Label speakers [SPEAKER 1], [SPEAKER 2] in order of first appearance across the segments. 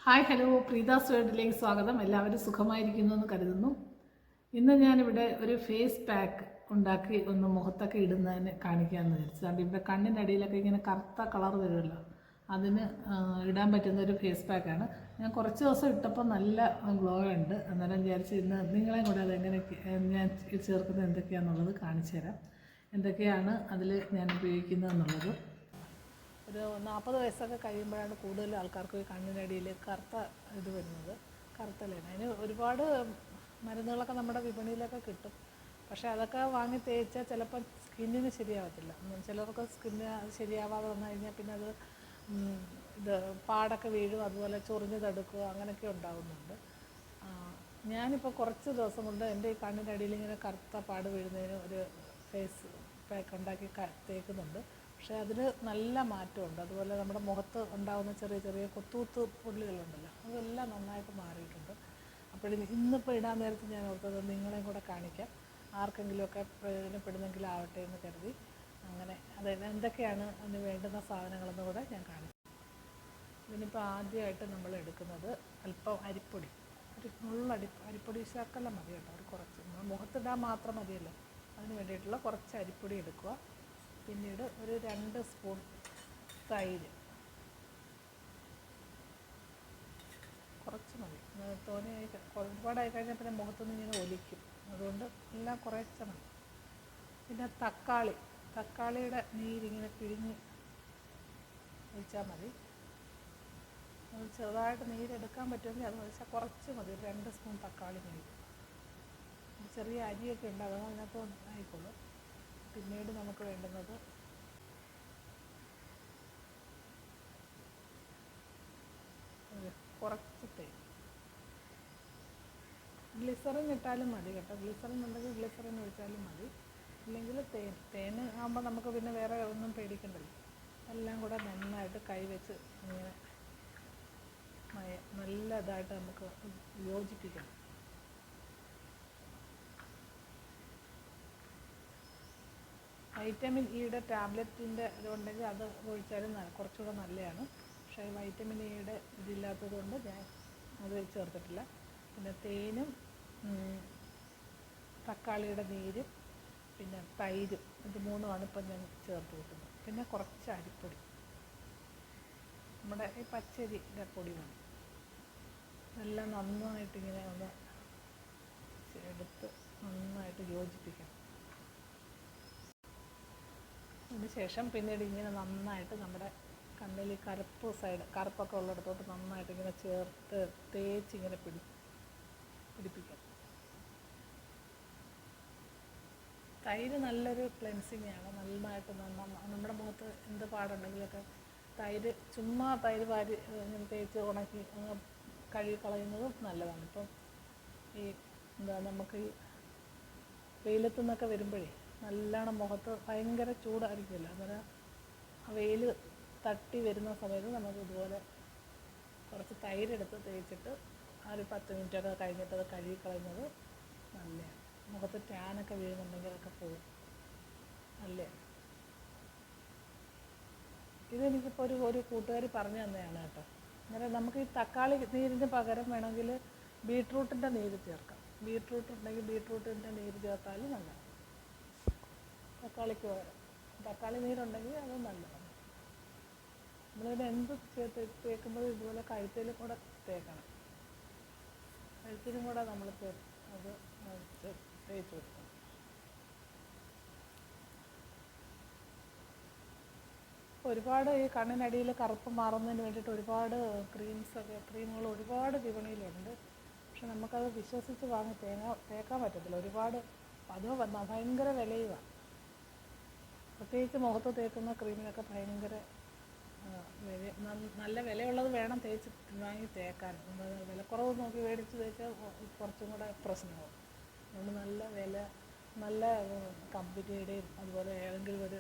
[SPEAKER 1] Hi hello പ്രീതാസ് വേൾഡിലേക്ക് സ്വാഗതം. എല്ലാവരും സുഖമായിരിക്കുന്നു എന്ന് കരുതുന്നു. ഇന്ന് ഞാനിവിടെ ഒരു ഫേസ് പാക്ക് ഉണ്ടാക്കി ഒന്ന് മുഖത്തൊക്കെ ഇടുന്നതിന് കാണിക്കാമെന്ന് വിചാരിച്ചതാണ്. ഇവിടെ കണ്ണിനടിയിലൊക്കെ ഇങ്ങനെ കറുത്ത കളർ വരുമല്ലോ, അതിന് ഇടാൻ പറ്റുന്ന ഒരു ഫേസ് പാക്കാണ്. ഞാൻ കുറച്ച് ദിവസം ഇട്ടപ്പോൾ നല്ല ഗ്ലോ ഉണ്ട്. അന്നേരം വിചാരിച്ച് ഇന്ന് നിങ്ങളെയും കൂടെ അതെങ്ങനെ ഞാൻ ചേർക്കുന്നത് എന്തൊക്കെയാണെന്നുള്ളത് കാണിച്ചു തരാം. എന്തൊക്കെയാണ് അതിൽ ഞാൻ ഉപയോഗിക്കുന്നതെന്നുള്ളത്. ഒരു 40 വയസ്സൊക്കെ കഴിയുമ്പോഴാണ് കൂടുതൽ ആൾക്കാർക്ക് കണ്ണിനടിയിൽ കറുത്ത ഇത് വരുന്നത്, കറുത്ത ലൈൻ. അതിന് ഒരുപാട് മരുന്നുകളൊക്കെ നമ്മുടെ വിപണിയിലൊക്കെ കിട്ടും. പക്ഷേ അതൊക്കെ വാങ്ങി തേച്ചാൽ ചിലപ്പോൾ സ്കിന്നിന് ശരിയാവത്തില്ല. ചിലർക്ക് സ്കിന്ന് അത് ശരിയാവാതെ വന്നു കഴിഞ്ഞാൽ പിന്നെ അത് ഇത് പാടൊക്കെ വീഴും, അതുപോലെ ചൊറിഞ്ഞ് തടുക്കുക, അങ്ങനെയൊക്കെ ഉണ്ടാകുന്നുണ്ട്. ഞാനിപ്പോൾ കുറച്ച് ദിവസം കൊണ്ട് എൻ്റെ ഈ കണ്ണിനടിയിൽ ഇങ്ങനെ കറുത്ത പാട് വീഴുന്നതിന് ഒരു ഫേസ് പാക്ക് ഉണ്ടാക്കി തേക്കുന്നുണ്ട്. പക്ഷേ അതിന് നല്ല മാറ്റമുണ്ട്. അതുപോലെ നമ്മുടെ മുഖത്ത് ഉണ്ടാകുന്ന ചെറിയ ചെറിയ കൊത്തുകുത്ത് പുള്ളികളുണ്ടല്ലോ, അതെല്ലാം നന്നായിട്ട് മാറിയിട്ടുണ്ട്. ഇന്നിപ്പോൾ ഇടാൻ നേരത്ത് ഞാൻ ഓർത്തത് നിങ്ങളെയും കൂടെ കാണിക്കാം, ആർക്കെങ്കിലുമൊക്കെ പ്രയോജനപ്പെടുന്നെങ്കിലാവട്ടെ എന്ന് കരുതി. അങ്ങനെ എന്തൊക്കെയാണ് അതിന് വേണ്ടുന്ന സാധനങ്ങളെന്ന് കൂടെ ഞാൻ കാണിക്കാം. ഇതിനിപ്പോൾ ആദ്യമായിട്ട് നമ്മൾ എടുക്കുന്നത് അല്പം അരിപ്പൊടി, ഒരു അരിപ്പൊടി ശകലം മതി കേട്ടോ, ഒരു കുറച്ച്. നമ്മൾ മുഖത്തിടാൻ മാത്രം മതിയല്ലോ, അതിന് വേണ്ടിയിട്ടുള്ള കുറച്ച് അരിപ്പൊടി എടുക്കുക. പിന്നീട് ഒരു 2 സ്പൂൺ തൈര്, കുറച്ച് മതി. തോനെയായി ഒരുപാടായി കഴിഞ്ഞാൽ പിന്നെ മുഖത്തുനിന്ന് ഇങ്ങനെ ഒലിക്കും, അതുകൊണ്ട് എല്ലാം കുറച്ച് മതി. പിന്നെ തക്കാളിയുടെ നീരിങ്ങനെ പിഴിഞ്ഞ് ഒഴിച്ചാൽ മതി. അത് ചെറുതായിട്ട് നീരെടുക്കാൻ പറ്റുമെങ്കിൽ അത് വെച്ചാൽ കുറച്ച് മതി, 2 സ്പൂൺ തക്കാളി നീര്. ചെറിയ അരിയൊക്കെ ഉണ്ട്, അതൊന്നും അതിനകത്ത് ആയിക്കോളൂ. പിന്നീട് നമുക്ക് വേണ്ടുന്നത് കുറച്ച് തേൻ. ഗ്ലിസറിൻ ഇട്ടാലും മതി കേട്ടോ, ഗ്ലിസറിൻ ഉണ്ടെങ്കിൽ ഗ്ലിസറിൻ ഒഴിച്ചാലും മതി. ഇല്ലെങ്കിൽ തേൻ ആകുമ്പോൾ നമുക്ക് പിന്നെ വേറെ ഒന്നും പേടിക്കണ്ടല്ലോ. എല്ലാം കൂടെ നന്നായിട്ട് കൈവച്ച് ഇങ്ങനെ നല്ല ഇതായിട്ട് നമുക്ക് യോജിപ്പിക്കണം. വൈറ്റമിൻ ഇയുടെ ടാബ്ലറ്റിൻ്റെ ഇതുണ്ടെങ്കിൽ അത് ഒഴിച്ചാലും കുറച്ചുകൂടെ നല്ലതാണ്. പക്ഷേ വൈറ്റമിൻ ഇയുടെ ഇതില്ലാത്തത് കൊണ്ട് ഞാൻ അത് ചേർത്തിട്ടില്ല. പിന്നെ തേനും തക്കാളിയുടെ നീരും പിന്നെ തൈരും, ഇത് മൂന്നുമാണ് ഇപ്പം ഞാൻ ചേർത്ത് വെക്കുന്നത്. പിന്നെ കുറച്ച് അരിപ്പൊടി, നമ്മുടെ ഈ പച്ചരിയുടെ പൊടി വേണം. എല്ലാം നന്നായിട്ടിങ്ങനെ ഒന്ന് എടുത്ത് നന്നായിട്ട് യോജിപ്പിക്കണം. അതിനുശേഷം പിന്നീട് ഇങ്ങനെ നന്നായിട്ട് നമ്മുടെ കണ്ണിൽ കറുപ്പൊക്കെ ഉള്ളിടത്തോട്ട് നന്നായിട്ട് ഇങ്ങനെ ചേർത്ത് തേച്ചിങ്ങനെ പിടിപ്പിക്കണം. തൈര് നല്ലൊരു ക്ലെൻസിങ് ആണ്. നന്നായിട്ട് നമ്മുടെ മുഖത്ത് എന്ത് പാടുണ്ടെങ്കിലൊക്കെ ചുമ്മാ തൈര് വാരി ഇങ്ങനെ തേച്ച് ഉണക്കി കഴുകി കളയുന്നതും നല്ലതാണ്. ഇപ്പം നമുക്ക് ഈ വെയിലത്തു നിന്നൊക്കെ വരുമ്പോഴേ നല്ലോണം മുഖത്ത് ഭയങ്കര ചൂടായിരിക്കുമല്ലോ, അന്നേരം ആ വെയിൽ തട്ടി വരുന്ന സമയത്ത് നമുക്ക് ഇതുപോലെ കുറച്ച് തൈരെടുത്ത് തേച്ചിട്ട് ആ ഒരു 10 മിനിറ്റൊക്കെ കഴിഞ്ഞിട്ട് അത് കഴുകി കളയുന്നത് നല്ലതാണ്. മുഖത്ത് ടാനൊക്കെ വീഴുന്നുണ്ടെങ്കിൽ അതൊക്കെ പോകും, നല്ലതാണ്. ഇതെനിക്കിപ്പോൾ ഒരു കൂട്ടുകാരി പറഞ്ഞു തന്നെയാണ് കേട്ടോ. അന്നേരം നമുക്ക് ഈ തക്കാളി നീരിന് പകരം വേണമെങ്കിൽ ബീട്രൂട്ടിൻ്റെ നീര് ചേർക്കാം. ബീട്രൂട്ട് ഉണ്ടെങ്കിൽ ബീട്രൂട്ടിൻ്റെ നീര് ചേർത്താലും നല്ലതാണ്. തക്കാളിക്ക് പകരം തക്കാളി നീരുണ്ടെങ്കിൽ അത് നല്ലതാണ്. നമ്മളിതിന് എന്ത് തേക്കുമ്പോഴും ഇതുപോലെ കഴുത്തിലും കൂടെ തേക്കണം. കഴുത്തിനും കൂടെ നമ്മൾ അത് തേച്ച് കൊടുക്കണം. ഒരുപാട് ഈ കണ്ണിനടിയിൽ കറുപ്പ് മാറുന്നതിന് വേണ്ടിയിട്ട് ഒരുപാട് ക്രീമുകൾ ഒരുപാട് വിപണിയിലുണ്ട്. പക്ഷെ നമുക്കത് വിശ്വസിച്ച് വാങ്ങി തേക്കാൻ പറ്റത്തില്ല. ഒരുപാട് അത് ഭയങ്കര വിലയുമാണ്. പ്രത്യേകിച്ച് മുഖത്ത് തേക്കുന്ന ക്രീമിനൊക്കെ ഭയങ്കര നല്ല വിലയുള്ളത് വേണം വാങ്ങി തേക്കാൻ. വിലക്കുറവ് നോക്കി മേടിച്ച് തേച്ചാൽ കുറച്ചും കൂടെ പ്രശ്നമാകും. അതുകൊണ്ട് നല്ല കമ്പനിയുടെയും അതുപോലെ ഏതെങ്കിലും ഒരു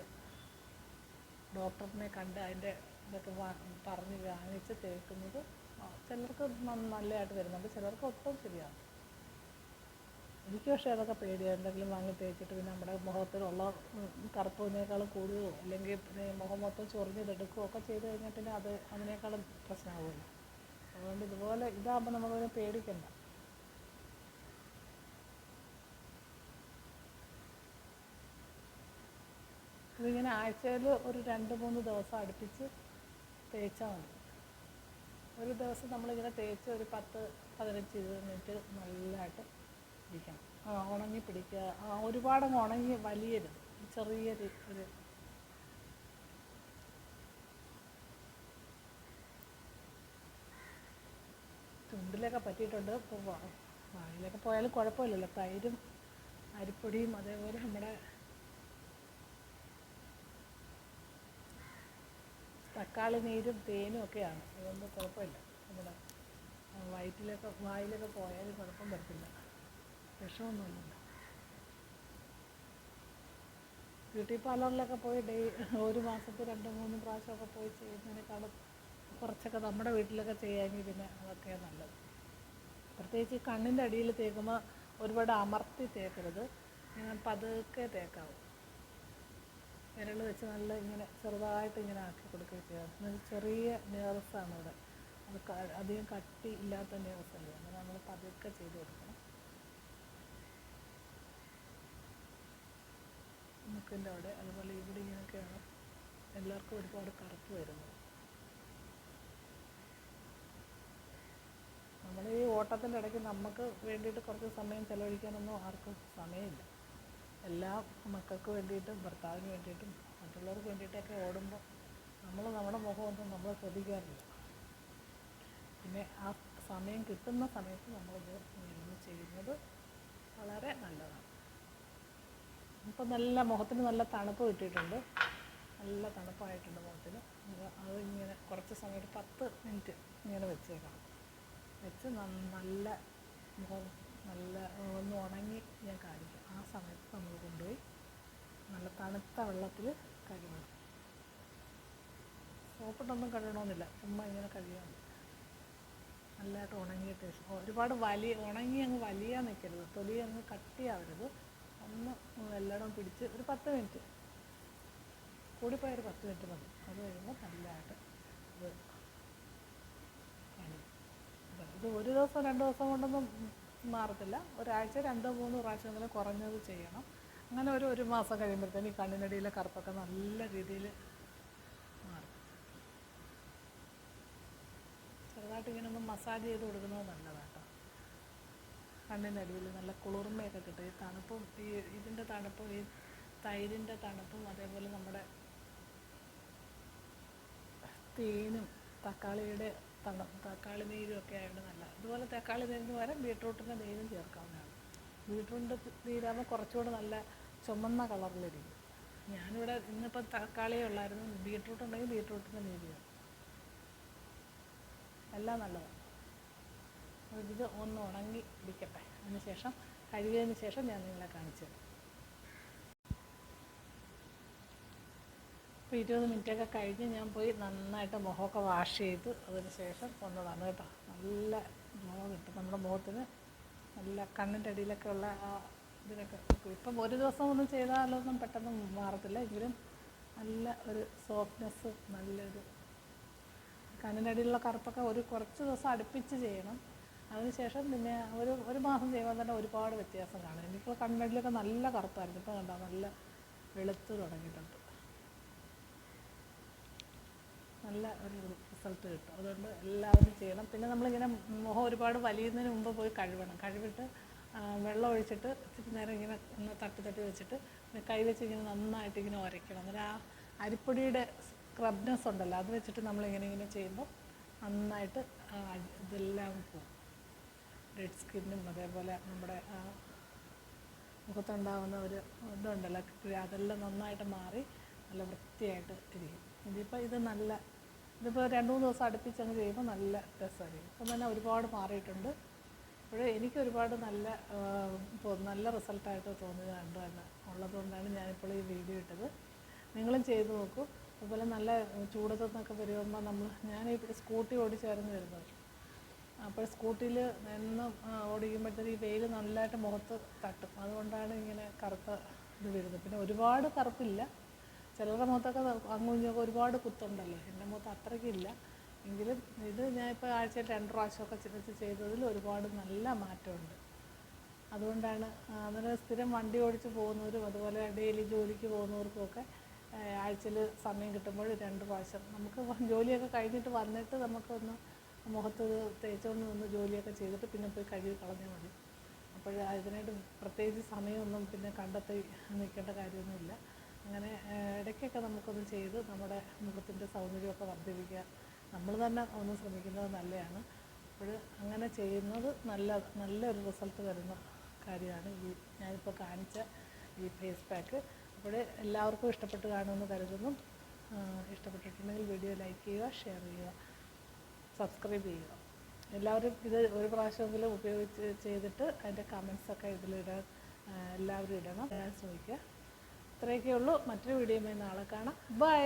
[SPEAKER 1] ഡോക്ടറിനെ കണ്ട് അതിൻ്റെ ഇതൊക്കെ പറഞ്ഞ് വാങ്ങിച്ച് തേക്കുന്നത് ചിലർക്ക് നല്ലതായിട്ട് വരുന്നുണ്ട്, ചിലർക്ക് ഒട്ടും ശരിയാകും. എനിക്ക് പക്ഷേ അതൊക്കെ പേടിയാണ്. എന്തെങ്കിലും വാങ്ങി തേച്ചിട്ട് പിന്നെ നമ്മുടെ മുഖത്തിലുള്ള കറുപ്പിനേക്കാളും കൂടുകയോ അല്ലെങ്കിൽ പിന്നെ മുഖം മൊത്തം ചൊറിഞ്ഞെടുക്കുകയോ ഒക്കെ ചെയ്ത് കഴിഞ്ഞാൽ പിന്നെ അതിനേക്കാളും പ്രശ്നമാകുമല്ലോ. അതുകൊണ്ട് ഇതുപോലെ ഇതാകുമ്പോൾ നമുക്കൊരു പേടിക്കണ്ട. ഇതിങ്ങനെ ആഴ്ചയിൽ ഒരു 2-3 ദിവസം അടുപ്പിച്ച് തേച്ചാൽ മതി. ഒരു ദിവസം നമ്മളിങ്ങനെ തേച്ച് ഒരു 10-15-20 മിനിറ്റ് നല്ലതായിട്ട് ഇരിക്കണം. ഉണങ്ങി പിടിക്കുക. ഒരുപാടങ്ങ് ഉണങ്ങി വലിയരുത്. ചെറിയൊരു ചുണ്ടിലൊക്കെ പറ്റിയിട്ടുണ്ട്. ഇപ്പോൾ വായിലൊക്കെ പോയാലും കുഴപ്പമില്ലല്ലോ. തൈരും അരിപ്പൊടിയും അതേപോലെ നമ്മുടെ തക്കാളി നീരും തേനും ഒക്കെയാണ്. അതുകൊണ്ട് കുഴപ്പമില്ല. നമ്മുടെ വായിലൊക്കെ പോയാലും കുഴപ്പം വരത്തില്ല. വിഷമൊന്നുമില്ല. ബ്യൂട്ടി പാർലറിലൊക്കെ പോയി ഒരു മാസത്തിൽ 2-3 പ്രാവശ്യമൊക്കെ പോയി ചെയ്യുന്നതിനേക്കാളും കുറച്ചൊക്കെ നമ്മുടെ വീട്ടിലൊക്കെ ചെയ്യാമെങ്കിൽ പിന്നെ അതൊക്കെയാണ് നല്ലത്. പ്രത്യേകിച്ച് കണ്ണിൻ്റെ അടിയിൽ തേക്കുമ്പോൾ ഒരുപാട് അമർത്തി തേക്കരുത്. ഇങ്ങനെ പതുക്കെ തേക്കാവും. വിരൽ വെച്ച് നല്ല ഇങ്ങനെ ചെറുതായിട്ട് ഇങ്ങനെ ആക്കി കൊടുക്കുകയും ചെയ്യാം. ചെറിയ നേർസാണ് ഇവിടെ. അത് അധികം കട്ടി ഇല്ലാത്ത നേർസല്ലേ. അങ്ങനെ നമ്മൾ പതുക്കെ ചെയ്ത് കൊടുക്കണം. മുക്കിൻ്റെ അവിടെ അതുപോലെ ഇവിടെ ഇങ്ങനെയൊക്കെയാണ് എല്ലാവർക്കും ഒരുപാട് കറുപ്പ് വരുന്നത്. നമ്മൾ ഈ ഓട്ടത്തിൻ്റെ ഇടയ്ക്ക് നമുക്ക് വേണ്ടിയിട്ട് കുറച്ച് സമയം ചിലവഴിക്കാനൊന്നും ആർക്കും സമയമില്ല. എല്ലാം മക്കൾക്ക് വേണ്ടിയിട്ടും ഭർത്താവിന് വേണ്ടിയിട്ടും മറ്റുള്ളവർക്ക് വേണ്ടിയിട്ടൊക്കെ ഓടുമ്പോൾ നമ്മുടെ മുഖമൊന്നും നമ്മൾ ശ്രദ്ധിക്കാറില്ല. പിന്നെ ആ സമയം കിട്ടുന്ന സമയത്ത് നമ്മളിത് ഇങ്ങനെ ചെയ്യുന്നത് വളരെ നല്ലതാണ്. ഇപ്പം നല്ല മുഖത്തിന് നല്ല തണുപ്പ് കിട്ടിയിട്ടുണ്ട്. നല്ല തണുപ്പായിട്ടുണ്ട് മുഖത്തിന്. അത് ഇങ്ങനെ കുറച്ച് സമയം ഒരു 10 മിനിറ്റ് ഇങ്ങനെ വെച്ചേക്കണം. വെച്ച് നല്ല മുഖം നല്ല ഒന്ന് ഉണങ്ങി ഞാൻ കാണിക്കും. ആ സമയത്ത് നമ്മൾ കൊണ്ടുപോയി നല്ല തണുത്ത വെള്ളത്തിൽ കഴുകണം. സോപ്പിട്ടൊന്നും കഴുകണമെന്നില്ല. ചുമ്മാ ഇങ്ങനെ കഴുകിയാൽ മതി. നല്ലതായിട്ട് ഉണങ്ങിയിട്ട് ഒരുപാട് ഉണങ്ങി അങ്ങ് വലിയാൻ നിൽക്കരുത്. തൊലി അങ്ങ് കട്ടിയാവരുത്. ഒന്ന് എല്ലായിടവും പിടിച്ച് ഒരു 10 മിനിറ്റ്, കൂടിപ്പോയ ഒരു 10 മിനിറ്റ് മതി. അത് കഴിയുമ്പോൾ നല്ലതായിട്ട് ഇത് കാണിക്കും. ഇത് ഒരു ദിവസം 2 ദിവസം കൊണ്ടൊന്നും മാറത്തില്ല. ഒരാഴ്ച 2-3 പ്രാവശ്യമെങ്കിലും കുറഞ്ഞത് ചെയ്യണം. അങ്ങനെ ഒരു മാസം കഴിയുമ്പോഴത്തേന് ഈ കണ്ണിനടിയിലെ കറുപ്പൊക്കെ നല്ല രീതിയിൽ മാറും. ചെറുതായിട്ട് ഇങ്ങനെ ഒന്ന് മസാജ് ചെയ്ത് കൊടുക്കുന്നത് നല്ലതാണ് കേട്ടോ. കണ്ണിനടിയിൽ നല്ല കുളിർമയൊക്കെ കിട്ടും. ഈ തണുപ്പും ഇതിൻ്റെ തണുപ്പും ഈ തൈരിൻ്റെ തണുപ്പും അതേപോലെ നമ്മുടെ തേനും തക്കാളി നീരും ഒക്കെ ആയതുകൊണ്ട് നല്ല. അതുപോലെ തക്കാളി നീരിന് പകരം ബീട്രൂട്ടിൻ്റെ നീരും ചേർക്കാവുന്നതാണ്. ബീട്രൂട്ടിൻ്റെ നീരാകുമ്പോൾ കുറച്ചുകൂടെ നല്ല ചുമന്ന കളറിലിരിക്കും. ഞാനിവിടെ ഇന്നിപ്പം തക്കാളിയേ ഉള്ളായിരുന്നു. ബീട്രൂട്ട് ഉണ്ടെങ്കിൽ ബീട്രൂട്ടിൻ്റെ നീര് ചേർക്കും. എല്ലാം നല്ലതാണ്. ഇത് ഒന്ന് ഉണങ്ങി ഇരിക്കട്ടെ. അതിന് ശേഷം കഴുകിയതിന് ശേഷം ഞാൻ നിങ്ങളെ കാണിച്ചു തരാം. ഇപ്പോൾ 20 മിനിറ്റൊക്കെ കഴിഞ്ഞ് ഞാൻ പോയി നന്നായിട്ട് മുഖമൊക്കെ വാഷ് ചെയ്ത് അതിന് ശേഷം വന്നതാണ് കേട്ടോ. നല്ല മുഖം കിട്ടും നമ്മുടെ മുഖത്തിന്. നല്ല കണ്ണിൻ്റെ അടിയിലൊക്കെ ഉള്ള ഇതിനൊക്കെ ഇപ്പം ഒരു ദിവസം ഒന്നും ചെയ്താലൊന്നും പെട്ടെന്ന് മാറത്തില്ല. എങ്കിലും നല്ല ഒരു സോഫ്റ്റ്നെസ്, നല്ലൊരു കണ്ണിൻ്റെ അടിയിലുള്ള കറുപ്പൊക്കെ കുറച്ച് ദിവസം അടുപ്പിച്ച് ചെയ്യണം. അതിനുശേഷം പിന്നെ ഒരു മാസം ചെയ്യുമ്പോൾ തന്നെ ഒരുപാട് വ്യത്യാസം കാണും. എനിക്കിപ്പോൾ കണ്ണിനടിയിലൊക്കെ നല്ല കറുപ്പായിരുന്നു. ഇപ്പോൾ കണ്ടോ നല്ല വെളുത്ത് തുടങ്ങിയിട്ടുണ്ട്. നല്ല ഒരു റിസൾട്ട് കിട്ടും. അതുകൊണ്ട് എല്ലാവരും ചെയ്യണം. പിന്നെ നമ്മളിങ്ങനെ മുഖം ഒരുപാട് വലിയുന്നതിന് മുമ്പ് പോയി കഴുകണം. കഴുകിയിട്ട് വെള്ളം ഒഴിച്ചിട്ട് ഇച്ചിരി നേരം ഇങ്ങനെ ഒന്ന് തട്ടി വെച്ചിട്ട് കൈ വെച്ച് ഇങ്ങനെ നന്നായിട്ട് ഇങ്ങനെ ഉരയ്ക്കണം. അന്നേരം ആ അരിപ്പൊടിയുടെ സ്ക്രബ്നെസ് ഉണ്ടല്ലോ, അത് വെച്ചിട്ട് നമ്മളിങ്ങനെ ചെയ്യുമ്പോൾ നന്നായിട്ട് ഇതെല്ലാം പോകും. ഡെഡ് സ്കിന്നും അതേപോലെ നമ്മുടെ മുഖത്തുണ്ടാകുന്ന ഒരു ഇതുണ്ടല്ലോ, അതെല്ലാം നന്നായിട്ട് മാറി നല്ല വൃത്തിയായിട്ട് ഇരിക്കും. ഇതിപ്പോൾ ഇതിപ്പോൾ 2-3 ദിവസം അടുപ്പിച്ചങ്ങ് ചെയ്യുമ്പോൾ നല്ല രസമായിരിക്കും. ഇപ്പം തന്നെ ഒരുപാട് മാറിയിട്ടുണ്ട്. അപ്പോൾ എനിക്ക് ഒരുപാട് നല്ല റിസൾട്ടായിട്ട് തോന്നിയതുണ്ട് തന്നെ ഉള്ളതുകൊണ്ടാണ് ഞാനിപ്പോൾ ഈ വീഡിയോ ഇട്ടത്. നിങ്ങളും ചെയ്ത് നോക്കൂ. അതുപോലെ നല്ല ചൂടത്തൊന്നൊക്കെ വരുമ്പോൾ ഞാനിപ്പോൾ സ്കൂട്ടി ഓടിച്ചായിരുന്നു വരുന്നത്. അപ്പോൾ സ്കൂട്ടിയിൽ എന്നും ഓടിക്കുമ്പോഴത്തേക്ക് ഈ വെയിൽ നല്ലതായിട്ട് മുഖത്ത് തട്ടും. അതുകൊണ്ടാണ് ഇങ്ങനെ കറുത്ത ഇത് വരുന്നത്. പിന്നെ ഒരുപാട് കറുപ്പില്ല. ചിലരുടെ മുഖത്തൊക്കെ അങ്ങും ഇങ്ങൊക്കെ ഒരുപാട് കുത്തുണ്ടല്ലോ. എൻ്റെ മുഖത്ത് അത്രയ്ക്കില്ല. എങ്കിലും ഇത് ഞാനിപ്പോൾ ആഴ്ചയിൽ 2 പ്രാവശ്യമൊക്കെ ചെയ്തതിൽ ഒരുപാട് നല്ല മാറ്റമുണ്ട്. അതുകൊണ്ടാണ് അങ്ങനെ സ്ഥിരം വണ്ടി ഓടിച്ച് പോകുന്നവരും അതുപോലെ ഡെയിലി ജോലിക്ക് പോകുന്നവർക്കുമൊക്കെ ആഴ്ചയിൽ സമയം കിട്ടുമ്പോൾ 2 പ്രാവശ്യം നമുക്ക് ജോലിയൊക്കെ കഴിഞ്ഞിട്ട് വന്നിട്ട് നമുക്കൊന്ന് മുഖത്ത് തേച്ചൊന്ന് നിന്ന് ജോലിയൊക്കെ ചെയ്തിട്ട് പിന്നെ പോയി കഴുകി കളഞ്ഞാൽ മതി. അപ്പോൾ അതിനായിട്ട് പ്രത്യേകിച്ച് സമയമൊന്നും പിന്നെ കണ്ടെത്തി നിൽക്കേണ്ട കാര്യമൊന്നുമില്ല. അങ്ങനെ ഇടയ്ക്കൊക്കെ നമുക്കൊന്ന് ചെയ്ത് നമ്മുടെ മുഖത്തിൻ്റെ സൗന്ദര്യമൊക്കെ വർദ്ധിപ്പിക്കുക. നമ്മൾ തന്നെ ഒന്ന് ശ്രമിക്കുന്നത് നല്ലതാണ്. അപ്പോൾ അങ്ങനെ ചെയ്യുന്നത് നല്ലൊരു റിസൾട്ട് തരുന്ന കാര്യമാണ് ഈ ഞാനിപ്പോൾ കാണിച്ച ഈ ഫേസ് പാക്ക്. അപ്പോൾ എല്ലാവർക്കും ഇഷ്ടപ്പെട്ട് കാണുമെന്ന് കരുതുന്നു. ഇഷ്ടപ്പെട്ടിട്ടുണ്ടെങ്കിൽ വീഡിയോ ലൈക്ക് ചെയ്യുക, ഷെയർ ചെയ്യുക, സബ്സ്ക്രൈബ് ചെയ്യുക. എല്ലാവരും ഇത് ഒരു പ്രാവശ്യമെങ്കിലും ചെയ്തിട്ട് അതിൻ്റെ കമൻസൊക്കെ ഇതിലിടാൻ എല്ലാവരും ഇടണം, ശ്രമിക്കുക. ഇത്രയൊക്കെ ഉള്ളൂ. മറ്റൊരു വീഡിയോയുമായി നാളെ കാണാം. ബൈ.